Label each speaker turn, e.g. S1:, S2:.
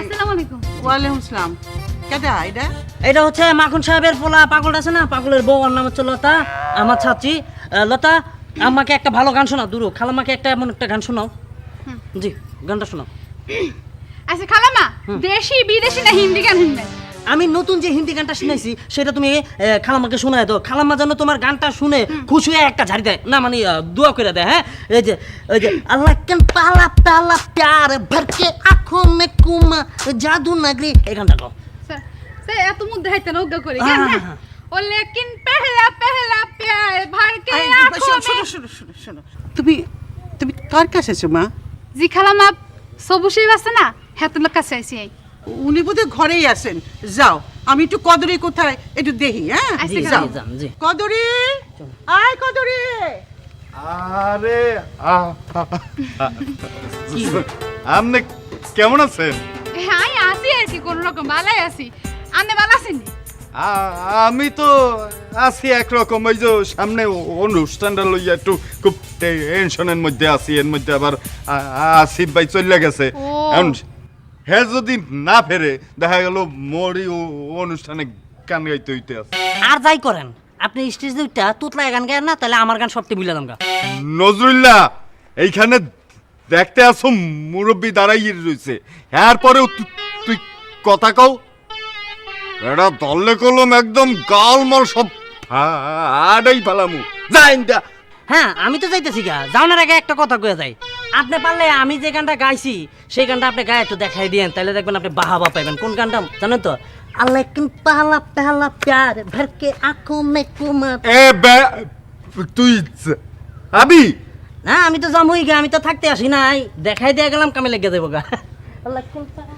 S1: আসসালামু আলাইকুম।
S2: ওয়ালাইকুম আসসালাম। কেডা এটা?
S3: এটা হচ্ছে মাখন সাহেবের পোলা পাগল আছে না, পাগলের বউ, ওর নাম হচ্ছে লতা। আমার ছাত্রী লতা, আমাকে একটা ভালো গান শোনাও। দুরু খালামাকে একটা এমন একটা গান শোনাও। জি, গানটা শোনাও।
S1: আচ্ছা খালামা, দেশি বিদেশি না হিন্দি গান শুনবেন?
S3: আমি নতুন যে হিন্দি গানটা শুনাইছি সেটা তুমি খালামাকে শোনায় দাও। খালাম্মা যেন তোমার গানটা শুনে খুশি হয়ে একটা ঝাড়ি দেয়, না মানে দোয়া করে দেয়। হ্যাঁ, এই যে আল্লাহ কেন পালা পালা প্যার ভরকে আঁখোं में कुमा जादू नगरी, এই গানটা গাও।
S1: সে এত মুখ দেখাইতে নৌকা করে কেন না? ও লেকিন পহলা পহলা প্যার ভর কে আঁখোं में।
S2: শোনো, তুমি কার কাছে আছো মা?
S1: জি খালামা, সবুশই আছে না, হ্যাঁ তোমার কাছে আইছি।
S2: উনি বোধহয় ঘরেই আছেন। যাও, আমি একটু কদরি কোথায় একটু দেখি। হ্যাঁ,
S1: আচ্ছা,
S3: জি,
S2: যাও।
S3: যান, জি।
S2: কদরি, আয় কদরি।
S4: আরে আপনি কেমন আছেন?
S1: হ্যাঁ আমি আসি আর কি, কোন রকম ভালাই আছি। আপনি ভালো আছেন?
S4: আমি তো আছি একরকম। ওই যে সামনে অনুষ্ঠানটা লইয়া একটু খুব টেনশনের মধ্যে আছি। এর মধ্যে আবার আসিফ ভাই চলে গেছে। এখন হ্যাঁ যদি না ফেরে দেখা গেল মরি অনুষ্ঠানে গান গাইতে হইতে আছে।
S3: আর যাই করেন আপনি স্টেজ দুইটা তুতলায় গান গায়েন না, তাহলে আমার গান সবটি বুঝলে দাম।
S4: নজরুল্লাহ এইখানে দেখতে আসো মুরব্বী দাঁড়াই রয়েছে, এরপরেও তুই কথা কও। এটা দলে কলম একদম গালমাল সব আড়াই পালামু যাইনটা।
S3: হ্যাঁ, আমি তো যাইতেছি গা। যাওয়ার আগে একটা কথা কয়ে যাই, আপনি পারলে আমি যে গানটা গাইছি সেই গানটা আপনি গায়ে একটু দেখাই দিয়েন, তাহলে দেখবেন আপনি বাহাবা পাইবেন। কোন গানটা জানেন তো? আল্লাহ কিন পালা পালা প্যার ভরকে আঁখোं में कुमा।
S4: এ তুই আবি
S3: না, আমি তো জমই গা, আমি তো থাকতে আসি নাই, দেখাই দিয়ে গেলাম, কামে লেগে দেবো গা। আল্লাহ কিন পালা